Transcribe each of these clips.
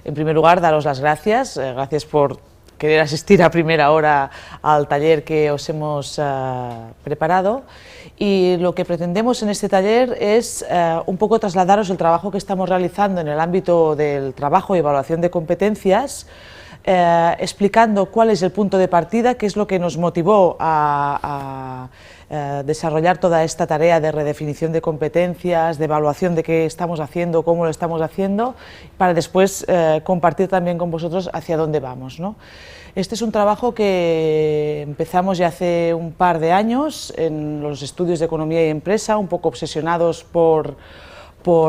En primer lugar, daros las gracias, gracias por querer asistir a primera hora al taller que os hemos preparado, y lo que pretendemos en este taller es un poco trasladaros el trabajo que estamos realizando en el ámbito del trabajo y evaluación de competencias, explicando cuál es el punto de partida, qué es lo que nos motivó a desarrollar toda esta tarea de redefinición de competencias, de evaluación de qué estamos haciendo, cómo lo estamos haciendo, para después compartir también con vosotros hacia dónde vamos, ¿no? Este es un trabajo que empezamos ya hace un par de años en los estudios de Economía y Empresa, un poco obsesionados por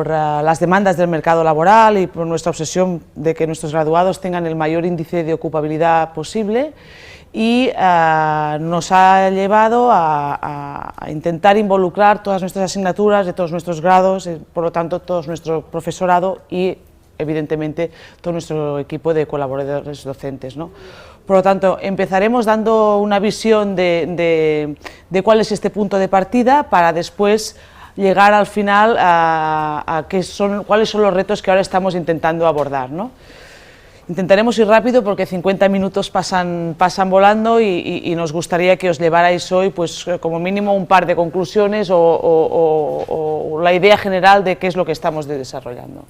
las demandas del mercado laboral y por nuestra obsesión de que nuestros graduados tengan el mayor índice de ocupabilidad posible, y nos ha llevado a intentar involucrar todas nuestras asignaturas de todos nuestros grados, por lo tanto todo nuestro profesorado y evidentemente todo nuestro equipo de colaboradores docentes, ¿no? Por lo tanto, empezaremos dando una visión de cuál es este punto de partida, para después llegar al final a cuáles son los retos que ahora estamos intentando abordar, ¿no? Intentaremos ir rápido porque 50 minutos pasan volando, y nos gustaría que os llevarais hoy pues como mínimo un par de conclusiones o la idea general de qué es lo que estamos desarrollando.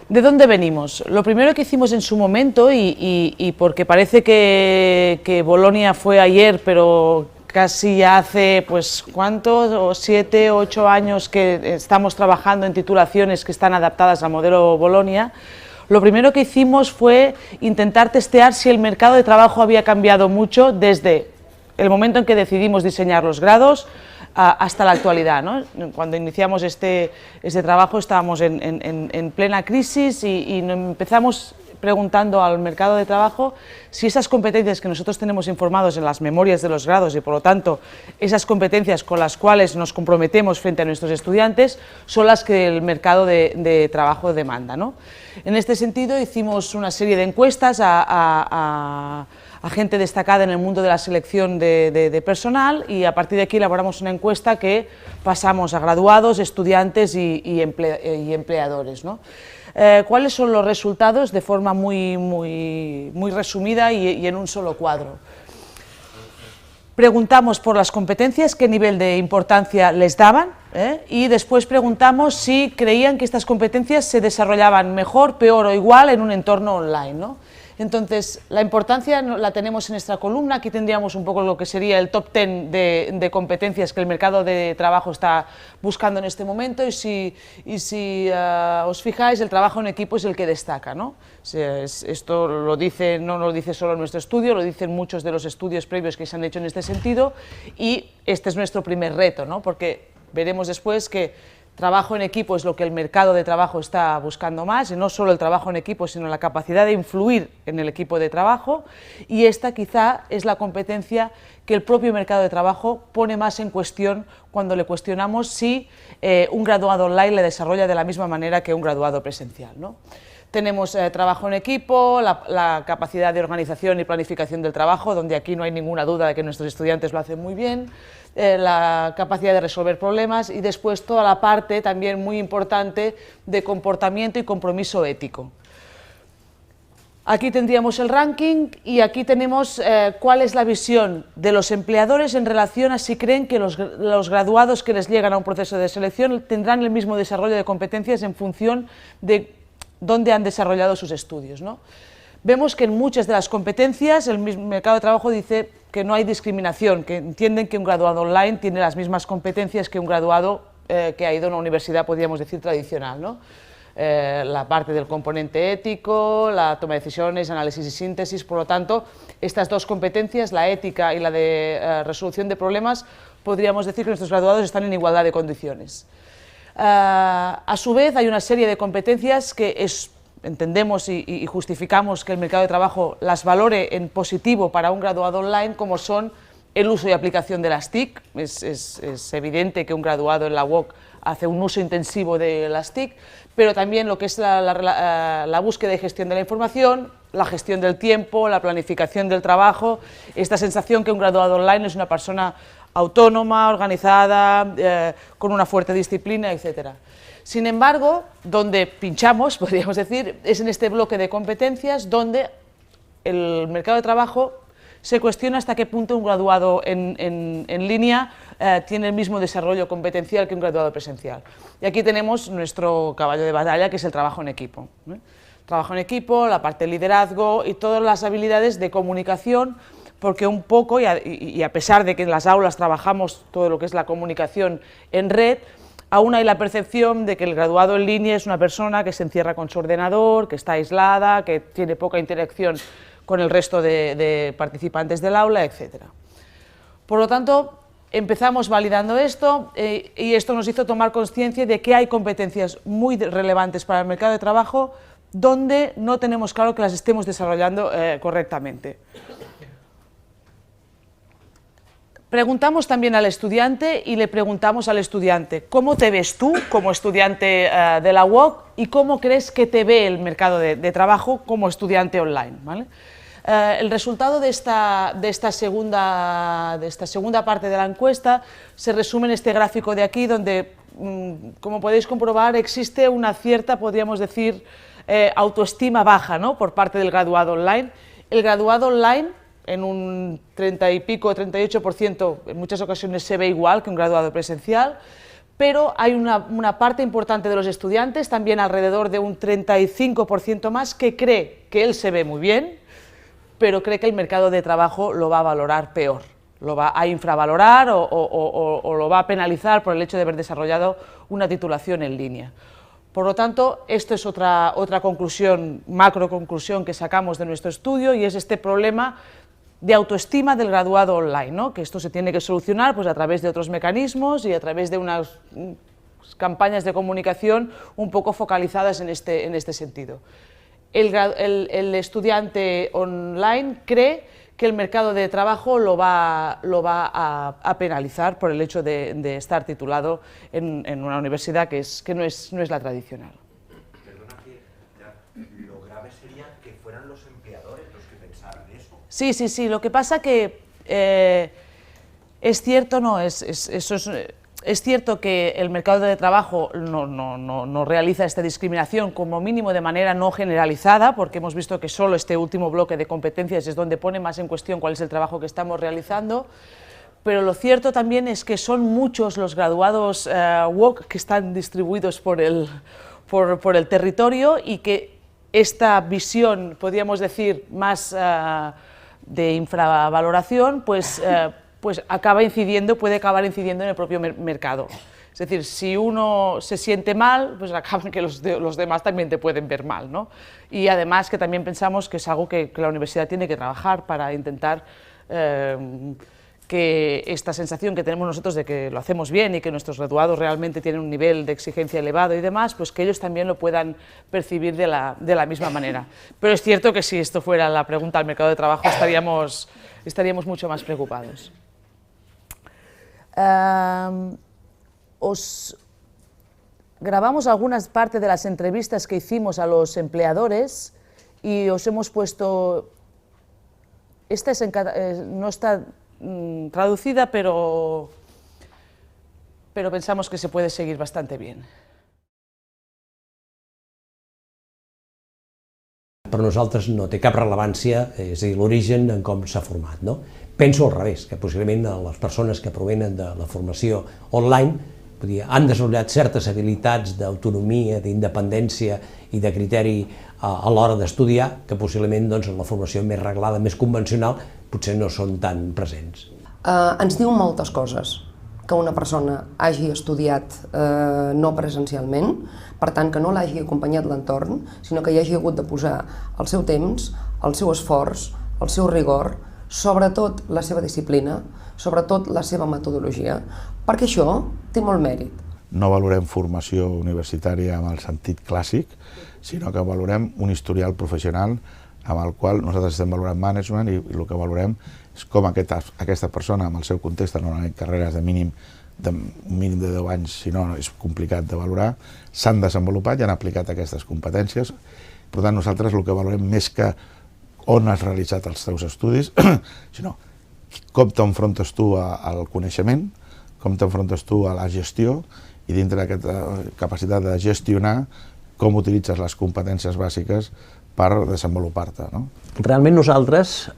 ¿De dónde venimos? Lo primero que hicimos en su momento, y porque parece que Bolonia fue ayer, pero casi ya hace, pues, ¿cuántos? 7 o 8 años que estamos trabajando en titulaciones que están adaptadas al modelo Bolonia. Lo primero que hicimos fue intentar testear si el mercado de trabajo había cambiado mucho desde el momento en que decidimos diseñar los grados hasta la actualidad, ¿no? Cuando iniciamos este trabajo estábamos en plena crisis, y empezamos preguntando al mercado de trabajo si esas competencias que nosotros tenemos informados en las memorias de los grados, y por lo tanto esas competencias con las cuales nos comprometemos frente a nuestros estudiantes, son las que el mercado de trabajo demanda, ¿no? En este sentido hicimos una serie de encuestas a gente destacada en el mundo de la selección de personal, y a partir de aquí elaboramos una encuesta que pasamos a graduados, estudiantes y empleadores, ¿no? ¿Cuáles son los resultados? De forma muy resumida y en un solo cuadro. Preguntamos por las competencias, qué nivel de importancia les daban, y después preguntamos si creían que estas competencias se desarrollaban mejor, peor o igual en un entorno online, ¿no? Entonces, la importancia la tenemos en esta columna. Aquí tendríamos un poco lo que sería el top 10 de competencias que el mercado de trabajo está buscando en este momento, y si os fijáis, el trabajo en equipo es el que destaca, ¿no? Esto no lo dice solo nuestro estudio, lo dicen muchos de los estudios previos que se han hecho en este sentido, y este es nuestro primer reto, ¿no? Porque veremos después que trabajo en equipo es lo que el mercado de trabajo está buscando más, y no solo el trabajo en equipo, sino la capacidad de influir en el equipo de trabajo, y esta quizá es la competencia que el propio mercado de trabajo pone más en cuestión cuando le cuestionamos si un graduado online le desarrolla de la misma manera que un graduado presencial, ¿no? Tenemos trabajo en equipo, la capacidad de organización y planificación del trabajo, donde aquí no hay ninguna duda de que nuestros estudiantes lo hacen muy bien, la capacidad de resolver problemas, y después toda la parte también muy importante de comportamiento y compromiso ético. Aquí tendríamos el ranking, y aquí tenemos cuál es la visión de los empleadores en relación a si creen que los graduados que les llegan a un proceso de selección tendrán el mismo desarrollo de competencias en función de dónde han desarrollado sus estudios, ¿no? Vemos que en muchas de las competencias el mercado de trabajo dice que no hay discriminación, que entienden que un graduado online tiene las mismas competencias que un graduado que ha ido a una universidad, podríamos decir, tradicional, ¿no? La parte del componente ético, la toma de decisiones, análisis y síntesis. Por lo tanto, estas dos competencias, la ética y la de resolución de problemas, podríamos decir que nuestros graduados están en igualdad de condiciones. A su vez, hay una serie de competencias que entendemos y justificamos que el mercado de trabajo las valore en positivo para un graduado online, como son el uso y aplicación de las TIC. Es evidente que un graduado en la UOC hace un uso intensivo de las TIC, pero también lo que es la búsqueda y gestión de la información, la gestión del tiempo, la planificación del trabajo, esta sensación que un graduado online es una persona autónoma, organizada, con una fuerte disciplina, etc. Sin embargo, donde pinchamos, podríamos decir, es en este bloque de competencias donde el mercado de trabajo se cuestiona hasta qué punto un graduado en línea tiene el mismo desarrollo competencial que un graduado presencial. Y aquí tenemos nuestro caballo de batalla, que es el trabajo en equipo. Trabajo en equipo, la parte de liderazgo y todas las habilidades de comunicación, porque un poco, y a pesar de que en las aulas trabajamos todo lo que es la comunicación en red, aún hay la percepción de que el graduado en línea es una persona que se encierra con su ordenador, que está aislada, que tiene poca interacción con el resto de participantes del aula, etc. Por lo tanto, empezamos validando esto y esto nos hizo tomar conciencia de que hay competencias muy relevantes para el mercado de trabajo donde no tenemos claro que las estemos desarrollando correctamente. Preguntamos también al estudiante y le preguntamos al estudiante ¿cómo te ves tú como estudiante de la UOC y cómo crees que te ve el mercado de trabajo como estudiante online? ¿Vale? El resultado de esta segunda parte de la encuesta se resume en este gráfico de aquí donde, como podéis comprobar, existe una cierta, podríamos decir, autoestima baja, ¿no?, por parte del graduado online. El graduado online, en un 30 y pico, 38%, en muchas ocasiones se ve igual que un graduado presencial, pero hay una parte importante de los estudiantes, también alrededor de un 35% más, que cree que él se ve muy bien, pero cree que el mercado de trabajo lo va a valorar peor, lo va a infravalorar o lo va a penalizar por el hecho de haber desarrollado una titulación en línea. Por lo tanto, esto es otra conclusión, macro conclusión que sacamos de nuestro estudio, y es este problema de autoestima del graduado online, ¿no?, que esto se tiene que solucionar pues a través de otros mecanismos y a través de unas campañas de comunicación un poco focalizadas en este sentido. El estudiante online cree que el mercado de trabajo lo va a penalizar por el hecho de estar titulado en una universidad que no es la tradicional. Perdona, que lo grave sería que fueran los empleadores los que pensaran eso. Sí, lo que pasa que es cierto, es cierto que el mercado de trabajo no realiza esta discriminación, como mínimo de manera no generalizada, porque hemos visto que solo este último bloque de competencias es donde pone más en cuestión cuál es el trabajo que estamos realizando, pero lo cierto también es que son muchos los graduados UOC que están distribuidos por el territorio, y que esta visión, podríamos decir, más de infravaloración, pues acaba incidiendo, puede acabar incidiendo en el propio mercado. Es decir, si uno se siente mal, pues acaban que los demás también te pueden ver mal, ¿no? Y además que también pensamos que es algo que la universidad tiene que trabajar para intentar que esta sensación que tenemos nosotros de que lo hacemos bien y que nuestros graduados realmente tienen un nivel de exigencia elevado y demás, pues que ellos también lo puedan percibir de la misma manera. Pero es cierto que si esto fuera la pregunta al mercado de trabajo estaríamos mucho más preocupados. Os grabamos algunas partes de las entrevistas que hicimos a los empleadores y os hemos puesto, esta no está traducida, pero pensamos que se puede seguir bastante bien. Per nosaltres no té cap rellevància, és a dir, l'origen en com s'ha format, no? Penso al revés, que possiblement les persones que provenen de la formació online han desenvolupat certes habilitats d'autonomia, d'independència i de criteri a l'hora d'estudiar, que possiblement en la formació més reglada, més convencional, potser no són tan presents. Ens diu moltes coses que una persona hagi estudiat no presencialment, per tant que no l'hagi acompanyat l'entorn, sinó que hi hagi hagut de posar el seu temps, el seu esforç, el seu rigor, sobretot la seva disciplina, sobretot la seva metodologia, perquè això té molt mèrit. No valorem formació universitària amb el sentit clàssic, sinó que valorem un historial professional amb el qual nosaltres estem valorant management, i el que valorem és com aquesta persona, amb el seu context, normalment carreres de mínim de 10 anys, si no és complicat de valorar, s'han desenvolupat i han aplicat aquestes competències. Per tant, nosaltres el que valorem més que on has realitzat els teus estudis, sinó com t'enfrontes tu al coneixement, com t'enfrontes tu a la gestió i dintre d'aquesta capacitat de gestionar com utilitzes les competències bàsiques per desenvolupar-te. Realment nosaltres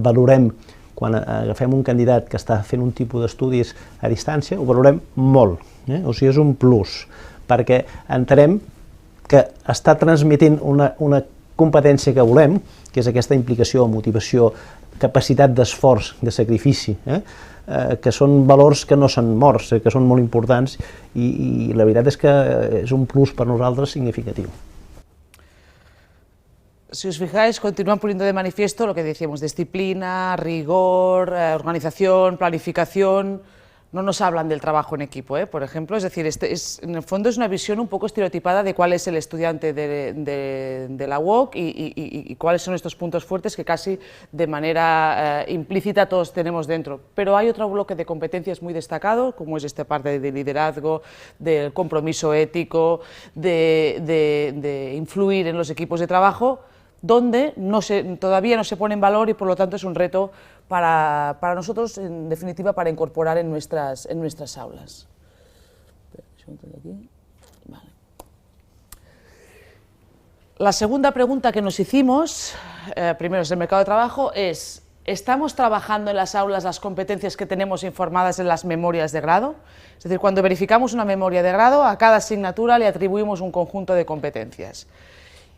valorem, quan agafem un candidat que està fent un tipus d'estudis a distància, ho valorem molt, o sigui, és un plus, perquè entenem que està transmetent una competència que volem, que és aquesta implicació, motivació, capacitat d'esforç, de sacrifici, que són valors que no són morts, que són molt importants i la veritat és que és un plus per nosaltres significatiu. Si os fijáis, continúan poniendo de manifiesto lo que decíamos, disciplina, rigor, organización, planificación. No nos hablan del trabajo en equipo, por ejemplo, es decir, en el fondo es una visión un poco estereotipada de cuál es el estudiante de la UOC y cuáles son estos puntos fuertes que casi de manera implícita todos tenemos dentro. Pero hay otro bloque de competencias muy destacado, como es esta parte de liderazgo, del compromiso ético, de influir en los equipos de trabajo, donde todavía no se pone en valor y por lo tanto es un reto para nosotros, en definitiva, para incorporar en nuestras aulas. Vale. La segunda pregunta que nos hicimos, primero es el mercado de trabajo, es ¿estamos trabajando en las aulas las competencias que tenemos informadas en las memorias de grado? Es decir, cuando verificamos una memoria de grado, a cada asignatura le atribuimos un conjunto de competencias.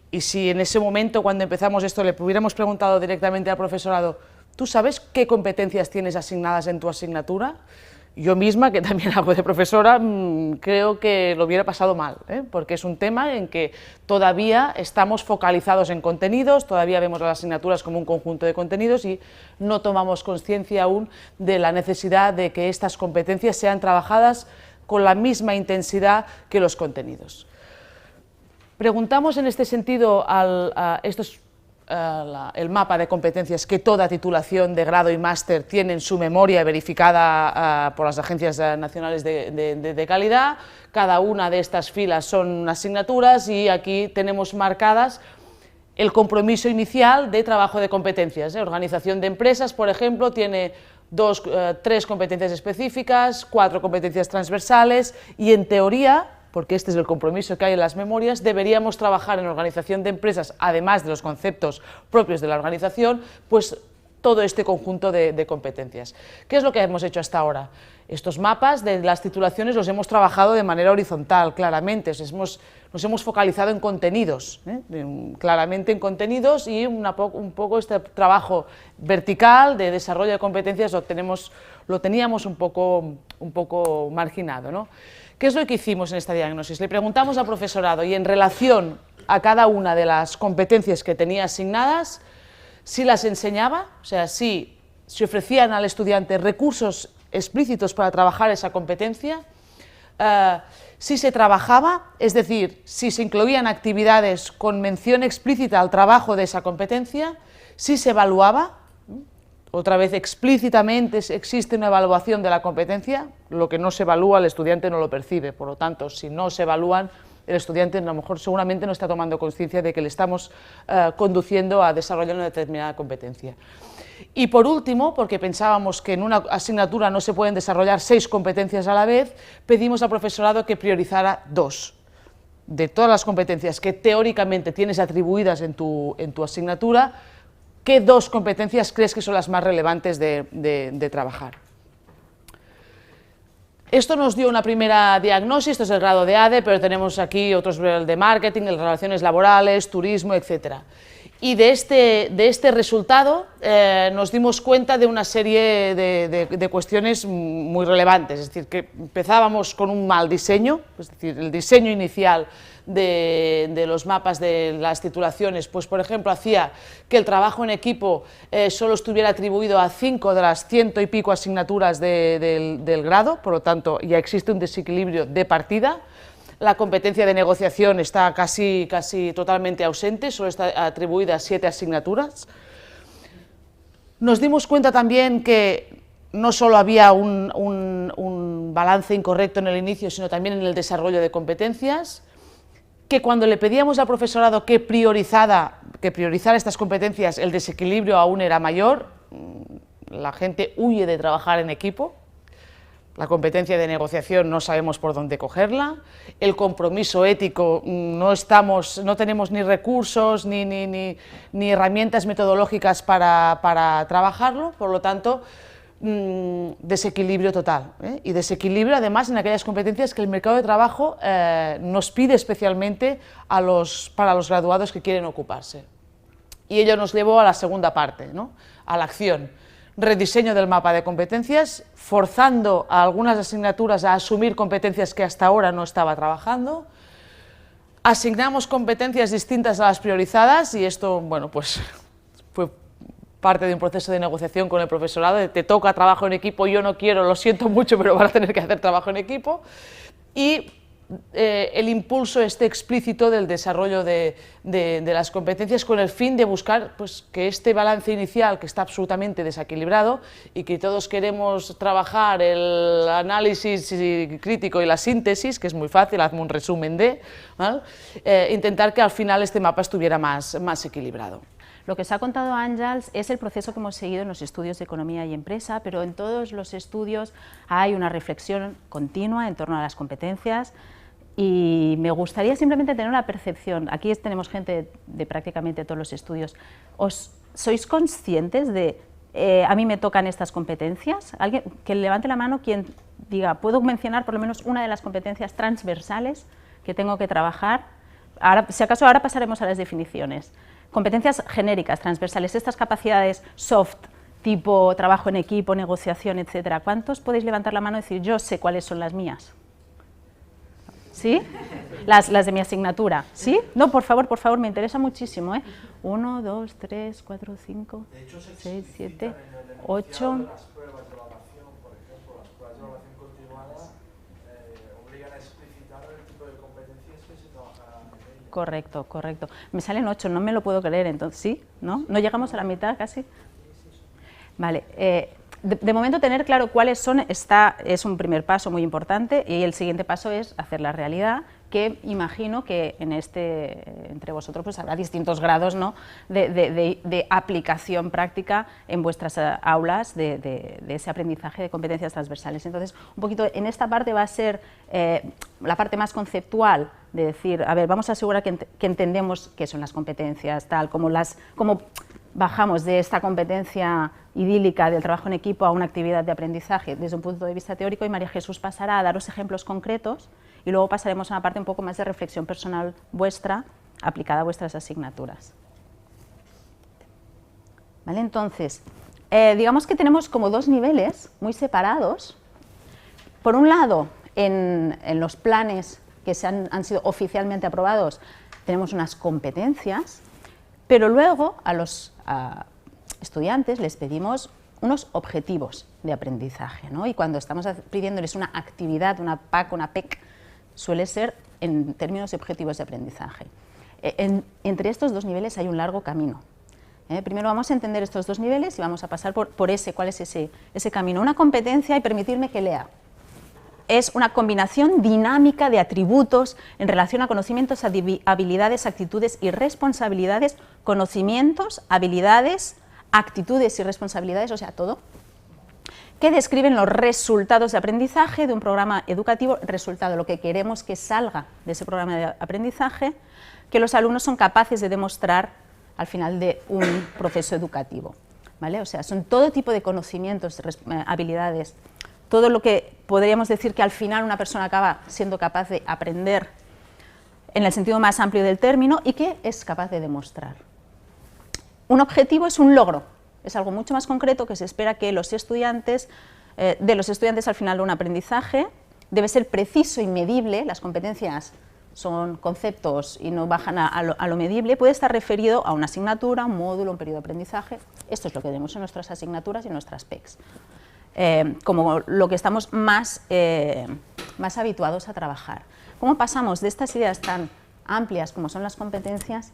Y si en ese momento, cuando empezamos esto, le hubiéramos preguntado directamente al profesorado, ¿tú sabes qué competencias tienes asignadas en tu asignatura? Yo misma, que también hago de profesora, creo que lo hubiera pasado mal, porque es un tema en que todavía estamos focalizados en contenidos, todavía vemos las asignaturas como un conjunto de contenidos y no tomamos conciencia aún de la necesidad de que estas competencias sean trabajadas con la misma intensidad que los contenidos. Preguntamos en este sentido, el mapa de competencias que toda titulación de grado y máster tiene en su memoria verificada por las agencias nacionales de calidad. Cada una de estas filas son asignaturas y aquí tenemos marcadas el compromiso inicial de trabajo de competencias. Organización de empresas, por ejemplo, tiene 3 competencias específicas, 4 competencias transversales y en teoría, porque este es el compromiso que hay en las memorias, deberíamos trabajar en organización de empresas, además de los conceptos propios de la organización, pues todo este conjunto de competencias. ¿Qué es lo que hemos hecho hasta ahora? Estos mapas de las titulaciones los hemos trabajado de manera horizontal, claramente, nos hemos focalizado en contenidos, claramente en contenidos y un poco este trabajo vertical de desarrollo de competencias lo teníamos un poco marginado, ¿no? ¿Qué es lo que hicimos en esta diagnosis? Le preguntamos al profesorado y en relación a cada una de las competencias que tenía asignadas, si las enseñaba, o sea, si se ofrecían al estudiante recursos explícitos para trabajar esa competencia, si se trabajaba, es decir, si se incluían actividades con mención explícita al trabajo de esa competencia, si se evaluaba. Otra vez, explícitamente existe una evaluación de la competencia, lo que no se evalúa el estudiante no lo percibe, por lo tanto, si no se evalúan, el estudiante a lo mejor seguramente no está tomando conciencia de que le estamos conduciendo a desarrollar una determinada competencia. Y por último, porque pensábamos que en una asignatura no se pueden desarrollar 6 competencias a la vez, pedimos al profesorado que priorizara 2. De todas las competencias que teóricamente tienes atribuidas en tu asignatura, ¿qué 2 competencias crees que son las más relevantes de trabajar? Esto nos dio una primera diagnosis, esto es el grado de ADE, pero tenemos aquí otros de marketing, de relaciones laborales, turismo, etc. Y de este resultado nos dimos cuenta de una serie de cuestiones muy relevantes, es decir, que empezábamos con un mal diseño, es decir, el diseño inicial de los mapas de las titulaciones, pues por ejemplo hacía que el trabajo en equipo solo estuviera atribuido a 5 de las 100 y pico asignaturas del grado, por lo tanto ya existe un desequilibrio de partida. La competencia de negociación está casi totalmente ausente, solo está atribuida a 7 asignaturas. Nos dimos cuenta también que no solo había un balance incorrecto en el inicio, sino también en el desarrollo de competencias, que cuando le pedíamos al profesorado que priorizara estas competencias, el desequilibrio aún era mayor. la gente huye de trabajar en equipo. La competencia de negociación no sabemos por dónde cogerla, el compromiso ético no tenemos ni recursos ni herramientas metodológicas para trabajarlo, por lo tanto, desequilibrio total, y desequilibrio además en aquellas competencias que el mercado de trabajo nos pide especialmente para los graduados que quieren ocuparse. Y ello nos llevó a la segunda parte, ¿no? A la acción. Rediseño del mapa de competencias, forzando a algunas asignaturas a asumir competencias que hasta ahora no estaba trabajando. Asignamos competencias distintas a las priorizadas y esto, bueno, pues fue parte de un proceso de negociación con el profesorado, te toca trabajo en equipo, yo no quiero, lo siento mucho, pero van a tener que hacer trabajo en equipo. Y el impulso explícito del desarrollo de las competencias con el fin de buscar pues, que este balance inicial, que está absolutamente desequilibrado y que todos queremos trabajar el análisis crítico y la síntesis, que es muy fácil, hazme un resumen ¿vale? Intentar que al final este mapa estuviera más equilibrado. Lo que os ha contado Àngels es el proceso que hemos seguido en los estudios de economía y empresa, pero en todos los estudios hay una reflexión continua en torno a las competencias. Y me gustaría simplemente tener una percepción, aquí tenemos gente de prácticamente todos los estudios, ¿sois conscientes de, a mí me tocan estas competencias? ¿Alguien que levante la mano quien diga, puedo mencionar por lo menos una de las competencias transversales que tengo que trabajar? Ahora, si acaso ahora pasaremos a las definiciones. Competencias genéricas, transversales, estas capacidades soft, tipo trabajo en equipo, negociación, etcétera. ¿Cuántos podéis levantar la mano y decir, yo sé cuáles son las mías? ¿Sí? Las de mi asignatura, ¿sí? No, por favor, me interesa muchísimo, ¿eh? 1, 2, 3, 4, 5, 6, 7, 8... Las pruebas de evaluación, por ejemplo, las pruebas de evaluación continuada obligan a explicitar el tipo de competencias que se trabajarán en ellas. Correcto, correcto. Me salen 8, no me lo puedo creer, entonces, ¿sí? ¿No? ¿No llegamos a la mitad casi? Vale, de momento tener claro cuáles son es un primer paso muy importante y el siguiente paso es hacer la realidad, que imagino que entre vosotros pues habrá distintos grados, ¿no? de aplicación práctica en vuestras aulas de ese aprendizaje de competencias transversales. Entonces, un poquito en esta parte va a ser la parte más conceptual de decir, a ver, vamos a asegurar que entendemos qué son las competencias, tal como bajamos de esta competencia idílica del trabajo en equipo a una actividad de aprendizaje desde un punto de vista teórico, y María Jesús pasará a daros ejemplos concretos y luego pasaremos a una parte un poco más de reflexión personal vuestra aplicada a vuestras asignaturas. ¿Vale? Entonces, digamos que tenemos como dos niveles muy separados. Por un lado, en los planes que han sido oficialmente aprobados, tenemos unas competencias, pero luego a los estudiantes les pedimos unos objetivos de aprendizaje, ¿no? Y cuando estamos pidiéndoles una actividad, una PAC, una PEC, suele ser en términos de objetivos de aprendizaje. Entre estos dos niveles hay un largo camino. Primero vamos a entender estos dos niveles y vamos a pasar por cuál es ese camino. Una competencia, y permitirme que lea, es una combinación dinámica de atributos en relación a conocimientos, habilidades, actitudes y responsabilidades, conocimientos, habilidades, actitudes y responsabilidades, o sea, todo, que describen los resultados de aprendizaje de un programa educativo, resultado, lo que queremos que salga de ese programa de aprendizaje, que los alumnos son capaces de demostrar al final de un proceso educativo, ¿vale? O sea, son todo tipo de conocimientos, habilidades, todo lo que podríamos decir que al final una persona acaba siendo capaz de aprender en el sentido más amplio del término y que es capaz de demostrar. Un objetivo es un logro, es algo mucho más concreto que se espera que de los estudiantes al final de un aprendizaje debe ser preciso y medible. Las competencias son conceptos y no bajan a lo medible, puede estar referido a una asignatura, un módulo, un periodo de aprendizaje. Esto es lo que vemos en nuestras asignaturas y en nuestras PECs. Como lo que estamos más habituados a trabajar. ¿Cómo pasamos de estas ideas tan amplias como son las competencias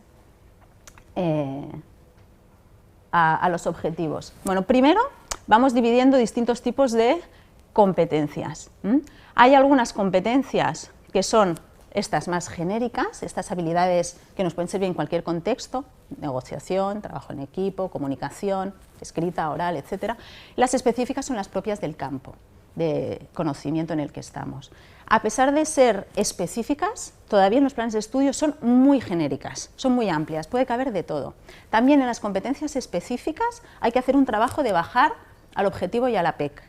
a los objetivos? Bueno, primero vamos dividiendo distintos tipos de competencias. Hay algunas competencias que son estas más genéricas, estas habilidades que nos pueden servir en cualquier contexto, negociación, trabajo en equipo, comunicación, escrita, oral, etc. Las específicas son las propias del campo de conocimiento en el que estamos. A pesar de ser específicas, todavía en los planes de estudio son muy genéricas, son muy amplias, puede caber de todo. También en las competencias específicas hay que hacer un trabajo de bajar al objetivo y a la PEC,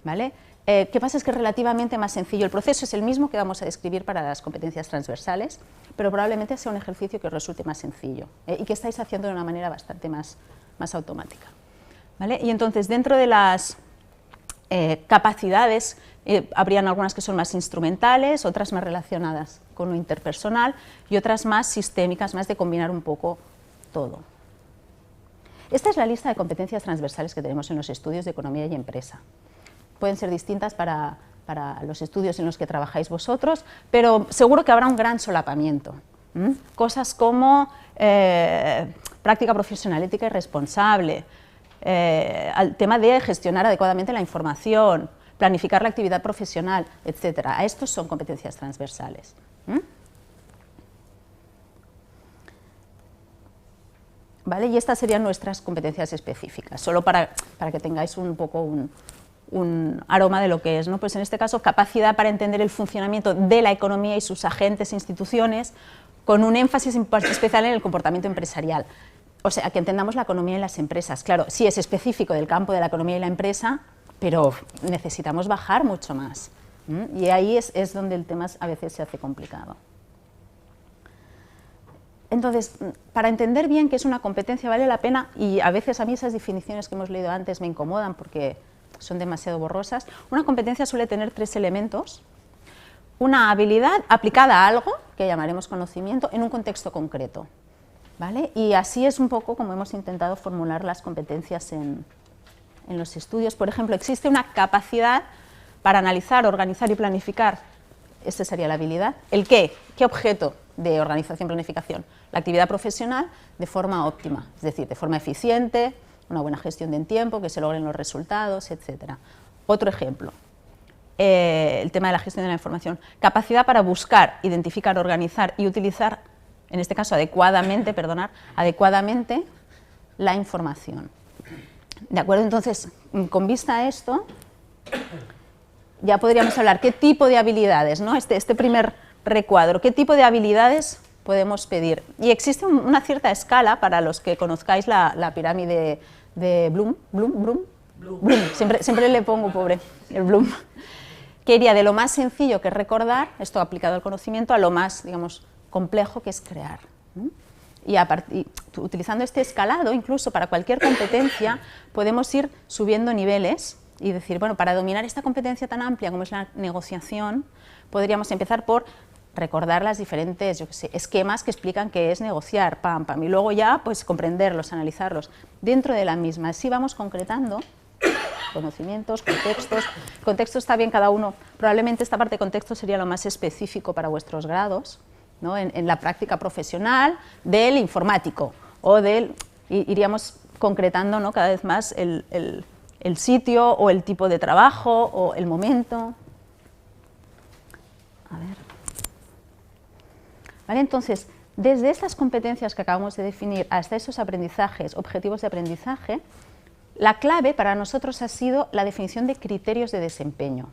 ¿vale? ¿Qué pasa? Es que es relativamente más sencillo. El proceso es el mismo que vamos a describir para las competencias transversales, pero probablemente sea un ejercicio que os resulte más sencillo y que estáis haciendo de una manera bastante más automática, ¿vale? Y entonces, dentro de las capacidades, habrían algunas que son más instrumentales, otras más relacionadas con lo interpersonal y otras más sistémicas, más de combinar un poco todo. Esta es la lista de competencias transversales que tenemos en los estudios de economía y empresa. Pueden ser distintas para los estudios en los que trabajáis vosotros, pero seguro que habrá un gran solapamiento. Cosas como práctica profesional, ética y responsable, al tema de gestionar adecuadamente la información, planificar la actividad profesional, etc. A estos son competencias transversales. ¿Vale? Y estas serían nuestras competencias específicas, solo para que tengáis un poco un aroma de lo que es, ¿no? Pues en este caso, capacidad para entender el funcionamiento de la economía y sus agentes e instituciones, con un énfasis especial en el comportamiento empresarial. O sea, que entendamos la economía y las empresas. Claro, sí es específico del campo de la economía y la empresa, pero necesitamos bajar mucho más. Y ahí es donde el tema a veces se hace complicado. Entonces, para entender bien qué es una competencia vale la pena, y a veces a mí esas definiciones que hemos leído antes me incomodan porque son demasiado borrosas. Una competencia suele tener 3 elementos. Una habilidad aplicada a algo, que llamaremos conocimiento, en un contexto concreto, ¿vale? Y así es un poco como hemos intentado formular las competencias en los estudios. Por ejemplo, existe una capacidad para analizar, organizar y planificar. Esta sería la habilidad. ¿El qué? ¿Qué objeto de organización y planificación? La actividad profesional de forma óptima, es decir, de forma eficiente, una buena gestión del tiempo, que se logren los resultados, etc. Otro ejemplo, el tema de la gestión de la información. Capacidad para buscar, identificar, organizar y utilizar, en este caso adecuadamente la información. ¿De acuerdo? Entonces, con vista a esto, ya podríamos hablar qué tipo de habilidades, ¿no? Este primer recuadro, qué tipo de habilidades podemos pedir. Y existe una cierta escala, para los que conozcáis la pirámide de Bloom, siempre le pongo pobre, el Bloom, que iría de lo más sencillo, que es recordar, esto aplicado al conocimiento, a lo más, digamos, complejo, que es crear. Y utilizando este escalado, incluso para cualquier competencia, podemos ir subiendo niveles y decir, bueno, para dominar esta competencia tan amplia como es la negociación, podríamos empezar por recordar las diferentes, yo qué sé, esquemas que explican qué es negociar, pam, pam, y luego ya pues comprenderlos, analizarlos dentro de la misma. Así vamos concretando conocimientos, contextos. Contexto está bien cada uno. Probablemente esta parte de contexto sería lo más específico para vuestros grados, ¿no? En la práctica profesional del informático, o iríamos concretando, ¿no?, cada vez más el sitio o el tipo de trabajo o el momento. A ver. ¿Vale? Entonces, desde estas competencias que acabamos de definir hasta esos aprendizajes, objetivos de aprendizaje, la clave para nosotros ha sido la definición de criterios de desempeño.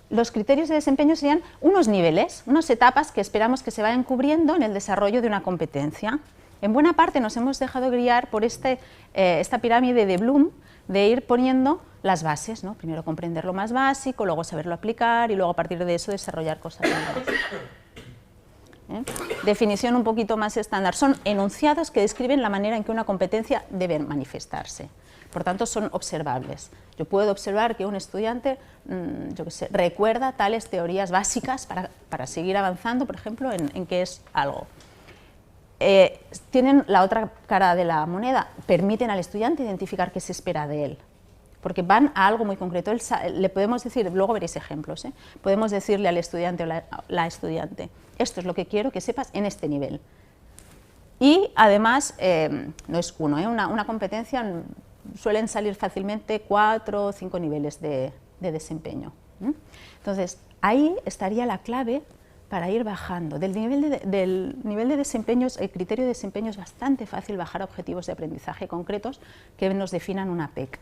Los criterios de desempeño serían unos niveles, unas etapas que esperamos que se vayan cubriendo en el desarrollo de una competencia. En buena parte nos hemos dejado guiar por esta pirámide de Bloom, de ir poniendo las bases, ¿no? Primero comprender lo más básico, luego saberlo aplicar y luego a partir de eso desarrollar cosas nuevas. Definición un poquito más estándar. Son enunciados que describen la manera en que una competencia debe manifestarse. Por tanto, son observables. Yo puedo observar que un estudiante, yo qué sé, recuerda tales teorías básicas para seguir avanzando, por ejemplo, en qué es algo. Tienen la otra cara de la moneda, permiten al estudiante identificar qué se espera de él, porque van a algo muy concreto. Le podemos decir, luego veréis ejemplos, podemos decirle al estudiante o la estudiante, esto es lo que quiero que sepas en este nivel. Y además, no es uno, una competencia suelen salir fácilmente 4 o 5 niveles de desempeño. Entonces, ahí estaría la clave para ir bajando. Del nivel de desempeño, el criterio de desempeño es bastante fácil bajar a objetivos de aprendizaje concretos que nos definan una PEC.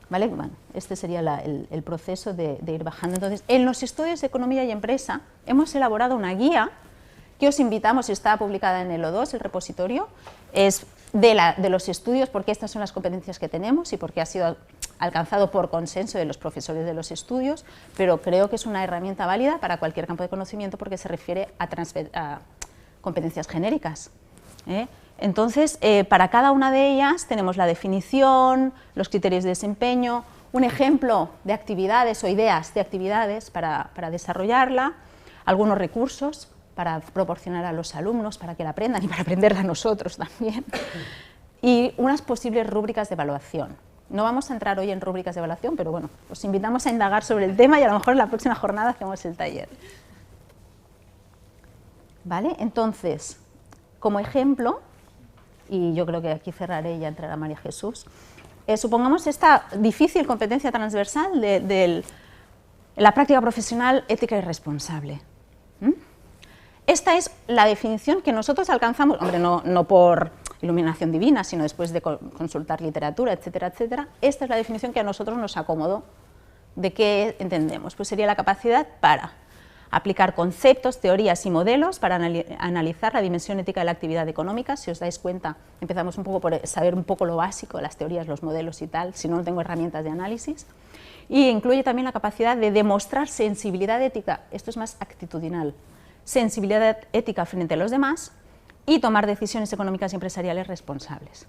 ¿Vale? Bueno, este sería el proceso de ir bajando. Entonces, en los estudios de economía y empresa hemos elaborado una guía que os invitamos, está publicada en el O2, el repositorio, es de los estudios, porque estas son las competencias que tenemos y porque ha sido alcanzado por consenso de los profesores de los estudios, pero creo que es una herramienta válida para cualquier campo de conocimiento porque se refiere a competencias genéricas. Entonces, para cada una de ellas tenemos la definición, los criterios de desempeño, un ejemplo de actividades o ideas de actividades para desarrollarla, algunos recursos para proporcionar a los alumnos para que la aprendan y para aprenderla a nosotros también, y unas posibles rúbricas de evaluación. No vamos a entrar hoy en rúbricas de evaluación, pero bueno, os invitamos a indagar sobre el tema y a lo mejor en la próxima jornada hacemos el taller. ¿Vale? Entonces, como ejemplo, y yo creo que aquí cerraré y ya entrará María Jesús, supongamos esta difícil competencia transversal de la práctica profesional ética y responsable. Esta es la definición que nosotros alcanzamos, hombre, no por iluminación divina, sino después de consultar literatura, etcétera, etcétera. Esta es la definición que a nosotros nos acomodó. ¿De qué entendemos? Pues sería la capacidad para aplicar conceptos, teorías y modelos para analizar la dimensión ética de la actividad económica. Si os dais cuenta, empezamos un poco por saber un poco lo básico, las teorías, los modelos y tal, si no tengo herramientas de análisis. Y incluye también la capacidad de demostrar sensibilidad ética, esto es más actitudinal, sensibilidad ética frente a los demás y tomar decisiones económicas y empresariales responsables.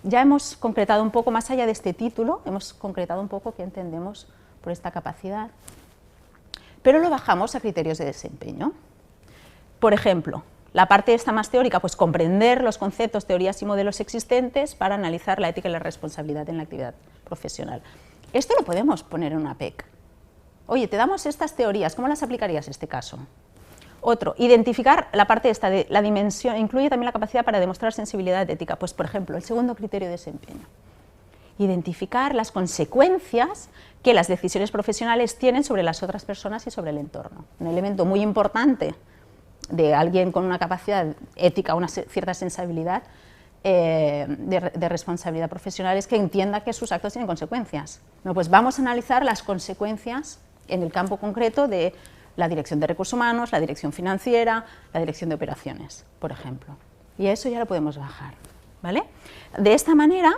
Ya hemos concretado un poco, más allá de este título, hemos concretado un poco qué entendemos por esta capacidad, pero lo bajamos a criterios de desempeño. Por ejemplo, la parte esta más teórica, pues comprender los conceptos, teorías y modelos existentes para analizar la ética y la responsabilidad en la actividad profesional. Esto lo podemos poner en una PEC. Oye, te damos estas teorías, ¿cómo las aplicarías en este caso? Otro, identificar la parte esta de la dimensión, incluye también la capacidad para demostrar sensibilidad ética. Pues, por ejemplo, el segundo criterio de desempeño. Identificar las consecuencias que las decisiones profesionales tienen sobre las otras personas y sobre el entorno. Un elemento muy importante de alguien con una capacidad ética, una cierta sensibilidad de responsabilidad profesional es que entienda que sus actos tienen consecuencias. Bueno, pues vamos a analizar las consecuencias en el campo concreto de la dirección de recursos humanos, la dirección financiera, la dirección de operaciones, por ejemplo. Y eso ya lo podemos bajar, ¿vale? De esta manera,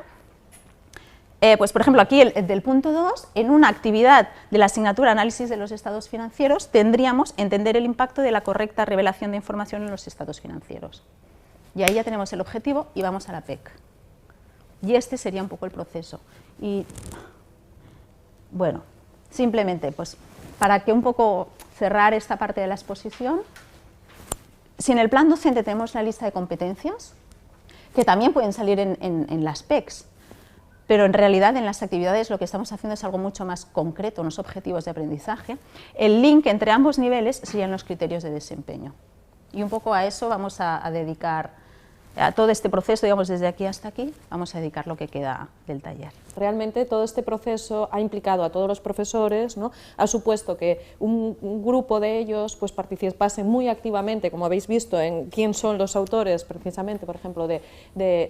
pues por ejemplo aquí del punto 2, en una actividad de la asignatura Análisis de los estados financieros, tendríamos entender el impacto de la correcta revelación de información en los estados financieros. Y ahí ya tenemos el objetivo y vamos a la PEC. Y este sería un poco el proceso. Y bueno, simplemente pues para que un poco cerrar esta parte de la exposición, si en el plan docente tenemos la lista de competencias, que también pueden salir en las PECs, pero en realidad en las actividades lo que estamos haciendo es algo mucho más concreto, unos objetivos de aprendizaje, el link entre ambos niveles serían los criterios de desempeño. Y un poco a eso vamos a dedicar, a todo este proceso, digamos, desde aquí hasta aquí, vamos a dedicar lo que queda del taller. Realmente todo este proceso ha implicado a todos los profesores, ¿no? Ha supuesto que un grupo de ellos pues, participase muy activamente, como habéis visto, en quién son los autores, precisamente, por ejemplo, de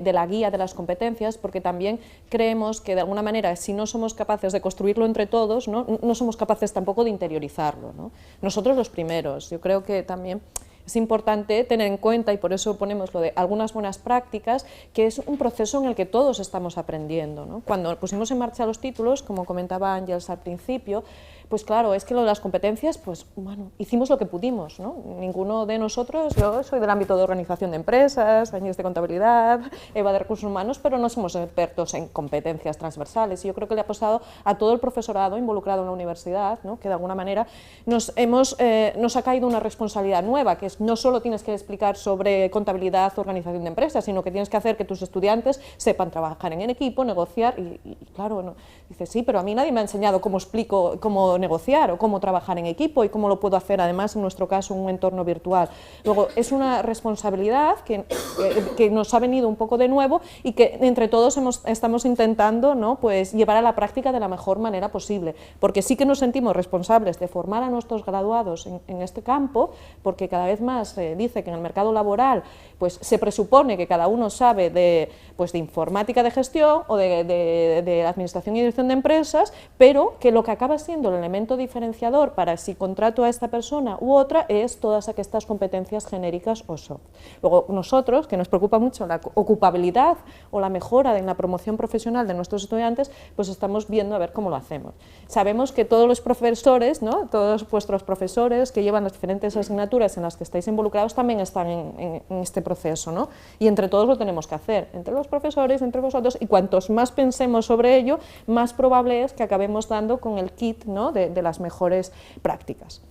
la guía de las competencias, porque también creemos que, de alguna manera, si no somos capaces de construirlo entre todos, no somos capaces tampoco de interiorizarlo, ¿no? Nosotros los primeros, yo creo que también es importante tener en cuenta, y por eso ponemos lo de algunas buenas prácticas, que es un proceso en el que todos estamos aprendiendo, ¿no? Cuando pusimos en marcha los títulos, como comentaba Ángeles al principio, pues claro, es que lo de las competencias, pues bueno, hicimos lo que pudimos, ¿no? Ninguno de nosotros, yo soy del ámbito de organización de empresas, Ángeles de contabilidad, Eva de recursos humanos, pero no somos expertos en competencias transversales, y yo creo que le ha pasado a todo el profesorado involucrado en la universidad, ¿no? Que de alguna manera nos ha caído una responsabilidad nueva, que es pues no solo tienes que explicar sobre contabilidad, organización de empresas, sino que tienes que hacer que tus estudiantes sepan trabajar en equipo, negociar, y claro, no, dices, sí, pero a mí nadie me ha enseñado cómo explico cómo negociar o cómo trabajar en equipo y cómo lo puedo hacer, además, en nuestro caso, en un entorno virtual. Luego, es una responsabilidad que nos ha venido un poco de nuevo y que entre todos estamos intentando, ¿no?, pues, llevar a la práctica de la mejor manera posible, porque sí que nos sentimos responsables de formar a nuestros graduados en este campo, porque cada vez más dice que en el mercado laboral pues, se presupone que cada uno sabe de informática de gestión o de administración y dirección de empresas, pero que lo que acaba siendo el elemento diferenciador para si contrato a esta persona u otra es todas estas competencias genéricas o soft. Luego nosotros, que nos preocupa mucho la ocupabilidad o la mejora en la promoción profesional de nuestros estudiantes, pues estamos viendo a ver cómo lo hacemos. Sabemos que todos los profesores, ¿no?, todos vuestros profesores que llevan las diferentes asignaturas en las que estáis involucrados también están en este proceso, ¿no?, y entre todos lo tenemos que hacer, entre los profesores, entre vosotros, y cuantos más pensemos sobre ello, más probable es que acabemos dando con el kit, ¿no?, de las mejores prácticas.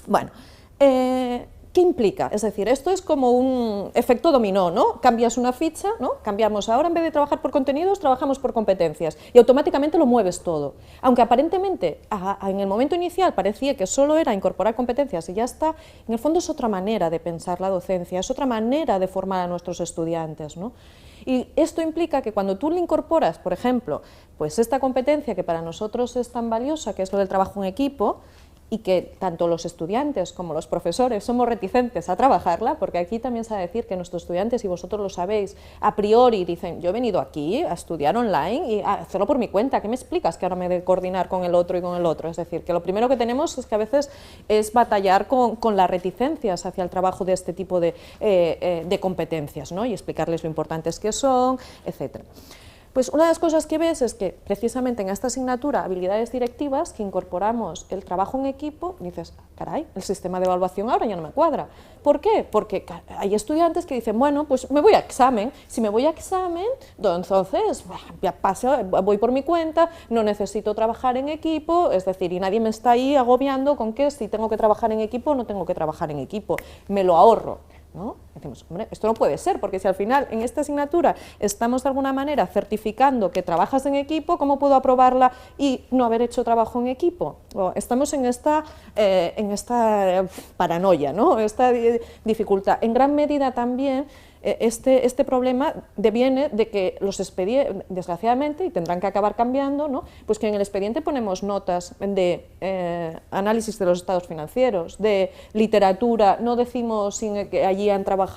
Bueno, ¿qué implica? Es decir, esto es como un efecto dominó, ¿no? Cambias una ficha, ¿no? Cambiamos ahora, en vez de trabajar por contenidos, trabajamos por competencias y automáticamente lo mueves todo. Aunque aparentemente en el momento inicial parecía que solo era incorporar competencias y ya está, en el fondo es otra manera de pensar la docencia, es otra manera de formar a nuestros estudiantes, ¿no? Y esto implica que cuando tú le incorporas, por ejemplo, pues esta competencia que para nosotros es tan valiosa, que es lo del trabajo en equipo, y que tanto los estudiantes como los profesores somos reticentes a trabajarla, porque aquí también se ha de decir que nuestros estudiantes, y vosotros lo sabéis, a priori dicen, yo he venido aquí a estudiar online y a hacerlo por mi cuenta, ¿qué me explicas que ahora me he de coordinar con el otro y con el otro? Es decir, que lo primero que tenemos es que a veces es batallar con las reticencias hacia el trabajo de este tipo de competencias, ¿no?, y explicarles lo importantes que son, etcétera. Pues una de las cosas que ves es que precisamente en esta asignatura, habilidades directivas, que incorporamos el trabajo en equipo, dices, caray, el sistema de evaluación ahora ya no me cuadra. ¿Por qué? Porque hay estudiantes que dicen, bueno, pues me voy a examen, si me voy a examen, entonces ya paso, voy por mi cuenta, no necesito trabajar en equipo, es decir, y nadie me está ahí agobiando con que si tengo que trabajar en equipo o no tengo que trabajar en equipo, me lo ahorro, ¿no? Decimos, hombre, esto no puede ser, porque si al final en esta asignatura estamos de alguna manera certificando que trabajas en equipo, ¿cómo puedo aprobarla y no haber hecho trabajo en equipo? Estamos en esta paranoia, ¿no?, esta dificultad. En gran medida también este problema deviene de que los expedientes, desgraciadamente, y tendrán que acabar cambiando, ¿no?, pues que en el expediente ponemos notas de análisis de los estados financieros, de literatura, no decimos si allí han trabajado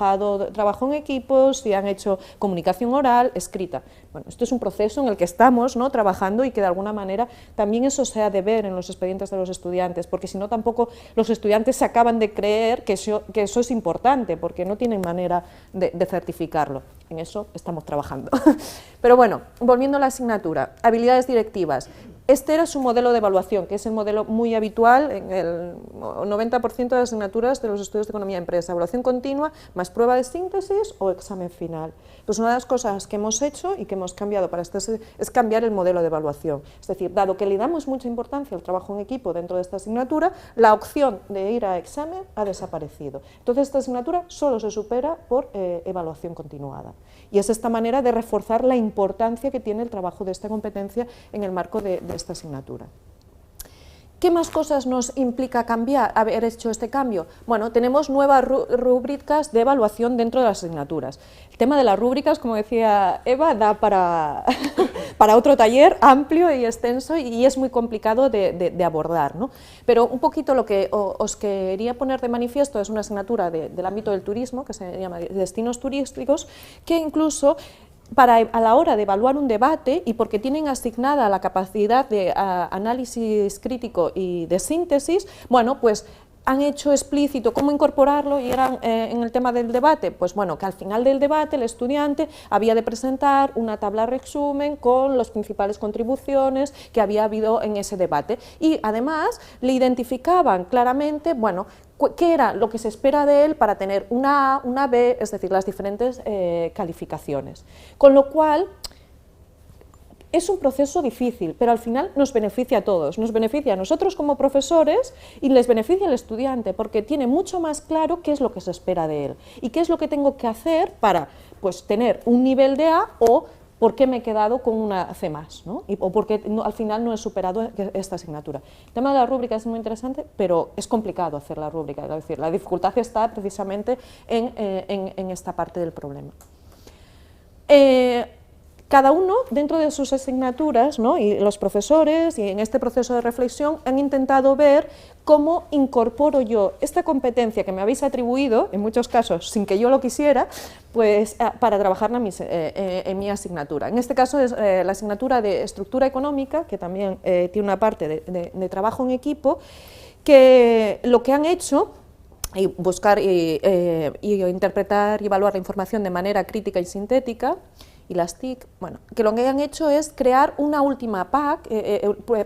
trabajo en equipos, si han hecho comunicación oral, escrita. Bueno, esto es un proceso en el que estamos, ¿no?, trabajando y que de alguna manera también eso se ha de ver en los expedientes de los estudiantes, porque si no tampoco los estudiantes se acaban de creer que eso es importante, porque no tienen manera de certificarlo. En eso estamos trabajando. Pero bueno, volviendo a la asignatura, habilidades directivas. Este era su modelo de evaluación, que es el modelo muy habitual en el 90% de las asignaturas de los estudios de economía de empresa, evaluación continua, más prueba de síntesis o examen final. Pues una de las cosas que hemos hecho y que hemos cambiado para este es cambiar el modelo de evaluación. Es decir, dado que le damos mucha importancia al trabajo en equipo dentro de esta asignatura, la opción de ir a examen ha desaparecido. Entonces esta asignatura solo se supera por evaluación continuada. Y es esta manera de reforzar la importancia que tiene el trabajo de esta competencia en el marco de esta asignatura. ¿Qué más cosas nos implica cambiar, haber hecho este cambio? Bueno, tenemos nuevas rúbricas de evaluación dentro de las asignaturas. El tema de las rúbricas, como decía Eva, da para otro taller amplio y extenso y es muy complicado de abordar, ¿no? Pero un poquito lo que os quería poner de manifiesto es una asignatura del ámbito del turismo, que se llama Destinos Turísticos, que incluso a la hora de evaluar un debate y porque tienen asignada la capacidad de análisis crítico y de síntesis, bueno, pues han hecho explícito cómo incorporarlo y eran en el tema del debate, pues bueno, que al final del debate el estudiante había de presentar una tabla resumen con las principales contribuciones que había habido en ese debate y además le identificaban claramente, bueno, qué era lo que se espera de él para tener una A, una B, es decir, las diferentes calificaciones. Con lo cual, Es un proceso difícil, pero al final nos beneficia a todos, nos beneficia a nosotros como profesores y les beneficia al estudiante, porque tiene mucho más claro qué es lo que se espera de él y qué es lo que tengo que hacer para pues, tener un nivel de A o por qué me he quedado con una C+, ¿no? O porque al final no he superado esta asignatura. El tema de la rúbrica es muy interesante, pero es complicado hacer la rúbrica, es decir, la dificultad está precisamente en esta parte del problema. Cada uno, dentro de sus asignaturas, ¿no? Y los profesores, y en este proceso de reflexión, han intentado ver cómo incorporo yo esta competencia que me habéis atribuido, en muchos casos sin que yo lo quisiera, pues para trabajarla en mi asignatura. En este caso es la asignatura de estructura económica, que también tiene una parte de trabajo en equipo, que lo que han hecho y buscar y interpretar y evaluar la información de manera crítica y sintética, y las TIC, bueno, que lo que han hecho es crear una última PAC,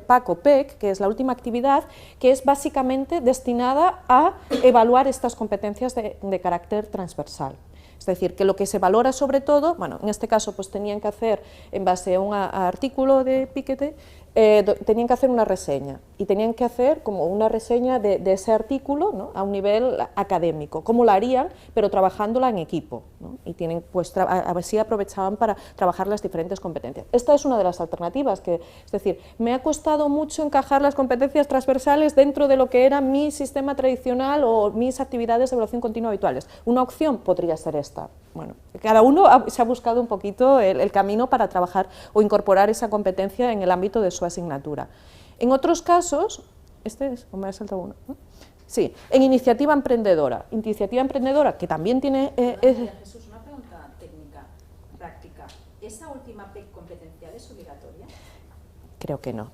PAC o PEC, que es la última actividad, que es básicamente destinada a evaluar estas competencias de carácter transversal. Es decir, que lo que se valora sobre todo, bueno, en este caso pues tenían que hacer, en base a un artículo de Piketty, tenían que hacer una reseña, y tenían que hacer como una reseña de ese artículo, ¿no? A un nivel académico, cómo la harían, pero trabajándola en equipo, ¿no? Y tienen, pues, así aprovechaban para trabajar las diferentes competencias. Esta es una de las alternativas, es decir, me ha costado mucho encajar las competencias transversales dentro de lo que era mi sistema tradicional o mis actividades de evaluación continua habituales. Una opción podría ser esta. Bueno, cada uno se ha buscado un poquito el camino para trabajar o incorporar esa competencia en el ámbito de su asignatura. En otros casos, o me ha saltado uno, ¿no? Sí, en iniciativa emprendedora, que también tiene... Jesús, una pregunta técnica, práctica. ¿Esa última PEC competencial es obligatoria? Creo que no.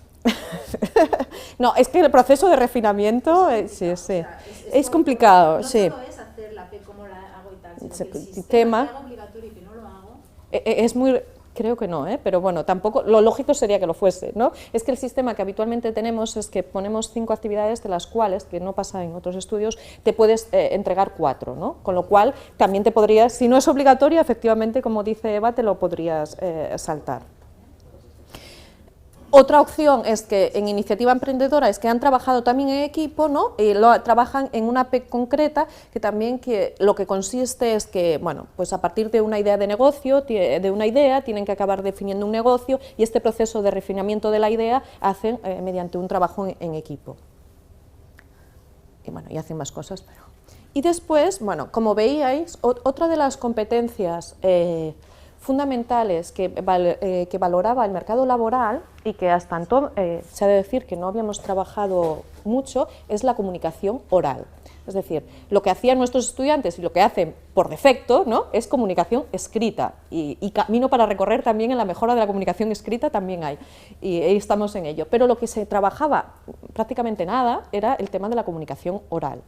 No, es que el proceso de refinamiento es complicado. No sí. solo es hacer la PEC como la hago y tal, sino Ese que el sistema tema que hago obligatorio y que no lo hago... Es muy... Creo que no, pero bueno, tampoco, lo lógico sería que lo fuese, ¿no? Es que el sistema que habitualmente tenemos es que ponemos 5 actividades, de las cuales, que no pasa en otros estudios, te puedes entregar 4, ¿no? Con lo cual, también te podrías, si no es obligatoria, efectivamente, como dice Eva, te lo podrías saltar. Otra opción es que en iniciativa emprendedora es que han trabajado también en equipo, ¿no? Y trabajan en una PEC concreta que también lo que consiste es que, bueno, pues a partir de una idea de negocio, tienen que acabar definiendo un negocio, y este proceso de refinamiento de la idea hacen mediante un trabajo en equipo. Y bueno, y hacen más cosas, pero... Y después, bueno, como veíais, otra de las competencias fundamentales que valoraba el mercado laboral, y que hasta entonces se ha de decir que no habíamos trabajado mucho, es la comunicación oral. Es decir, lo que hacían nuestros estudiantes y lo que hacen por defecto, ¿no? Es comunicación escrita, y camino para recorrer también en la mejora de la comunicación escrita también hay, y ahí estamos en ello. Pero lo que se trabajaba prácticamente nada era el tema de la comunicación oral.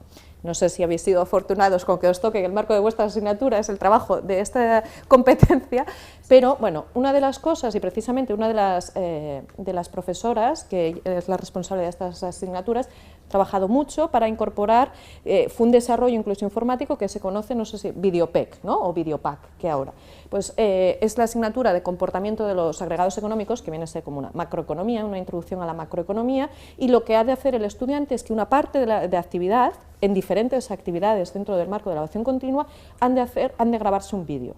No sé si habéis sido afortunados con que os toque en el marco de vuestra asignatura es el trabajo de esta competencia, pero bueno, una de las cosas, y precisamente una de las profesoras, que es la responsable de estas asignaturas, ha trabajado mucho para incorporar, fue un desarrollo incluso informático que se conoce, no sé si, VideoPEC, ¿no? O VideoPAC, que ahora. Pues es la asignatura de comportamiento de los agregados económicos, que viene a ser como una macroeconomía, una introducción a la macroeconomía, y lo que ha de hacer el estudiante es que una parte de actividad, en diferentes actividades dentro del marco de la evaluación continua, han de grabarse un vídeo.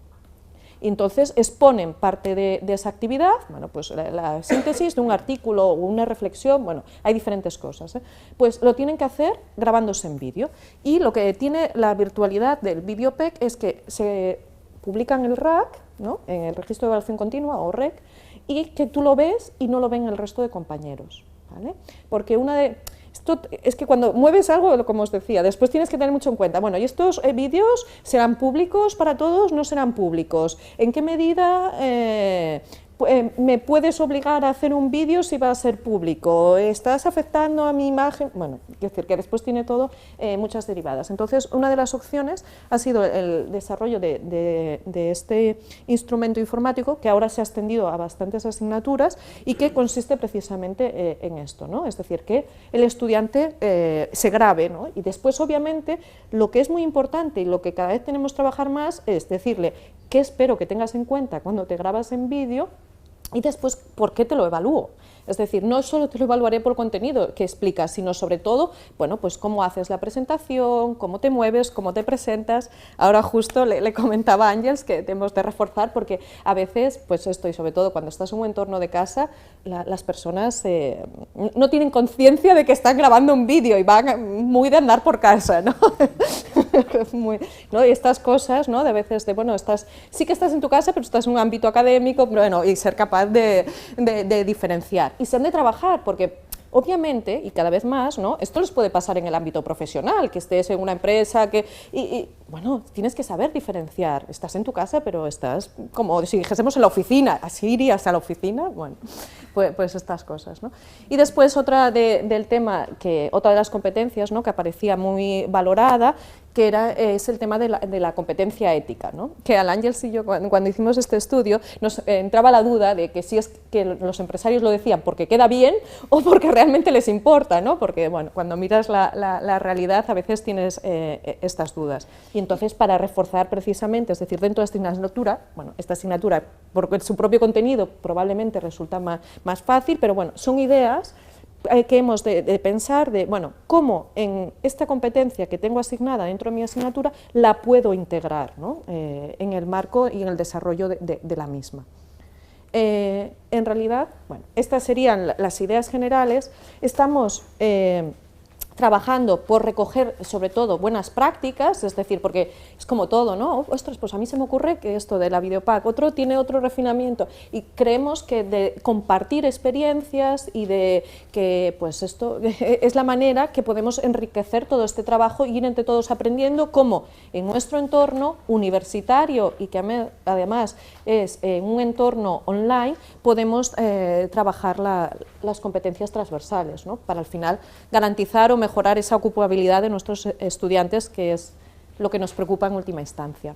Y entonces exponen parte de esa actividad, bueno, pues la síntesis de un artículo o una reflexión, bueno, hay diferentes cosas, pues lo tienen que hacer grabándose en vídeo. Y lo que tiene la virtualidad del VideoPEC es que se publica en el RAC, ¿no? En el registro de evaluación continua o REC, y que tú lo ves y no lo ven el resto de compañeros, ¿vale? Porque esto es que cuando mueves algo, como os decía, después tienes que tener mucho en cuenta, bueno, ¿y estos vídeos serán públicos para todos? ¿No serán públicos? ¿En qué medida me puedes obligar a hacer un vídeo si va a ser público? ¿Estás afectando a mi imagen? Bueno, es decir, que después tiene todo muchas derivadas. Entonces, una de las opciones ha sido el desarrollo de este instrumento informático, que ahora se ha extendido a bastantes asignaturas y que consiste precisamente en esto, ¿no? Es decir, que el estudiante se grabe, ¿no? Y después, obviamente, lo que es muy importante y lo que cada vez tenemos que trabajar más es decirle qué espero que tengas en cuenta cuando te grabas en vídeo, Y después, ¿por qué te lo evalúo? Es decir, no solo te lo evaluaré por contenido que explicas, sino sobre todo, bueno, pues cómo haces la presentación, cómo te mueves, cómo te presentas. Ahora justo le comentaba a Ángeles que tenemos de reforzar porque a veces, pues esto, y sobre todo cuando estás en un entorno de casa, las personas no tienen conciencia de que están grabando un vídeo y van muy de andar por casa, ¿no? ¿no? Y estas cosas, ¿no? De veces, bueno, sí que estás en tu casa, pero estás en un ámbito académico, bueno, y ser capaz de diferenciar. Y se han de trabajar, porque obviamente, y cada vez más, ¿no? Esto les puede pasar en el ámbito profesional, que estés en una empresa, bueno, tienes que saber diferenciar. Estás en tu casa, pero estás como si dijésemos en la oficina, así irías a la oficina, bueno, pues estas cosas, ¿no? Y después otra del tema, otra de las competencias, ¿no? Que aparecía muy valorada, que es el tema de la competencia ética, ¿no? Que al Ángeles y yo, cuando hicimos este estudio, nos entraba la duda de que si es que los empresarios lo decían porque queda bien o porque realmente les importa, ¿no? Porque, bueno, cuando miras la realidad a veces tienes estas dudas. Y entonces, para reforzar precisamente, es decir, dentro de esta asignatura, bueno, esta asignatura, por su propio contenido probablemente resulta más fácil, pero bueno, son ideas que hemos de pensar bueno, cómo en esta competencia que tengo asignada dentro de mi asignatura la puedo integrar, ¿no? En el marco y en el desarrollo de la misma. En realidad, bueno, estas serían las ideas generales. Estamos trabajando por recoger, sobre todo, buenas prácticas, es decir, porque es como todo, ¿no? Ostras, pues a mí se me ocurre que esto de la Videopac, otro tiene otro refinamiento, y creemos que de compartir experiencias y de que, pues esto es la manera que podemos enriquecer todo este trabajo y ir entre todos aprendiendo cómo en nuestro entorno universitario y que además es un entorno online, podemos trabajar las competencias transversales, ¿no? Para al final garantizar o mejorar esa ocupabilidad de nuestros estudiantes, que es lo que nos preocupa en última instancia.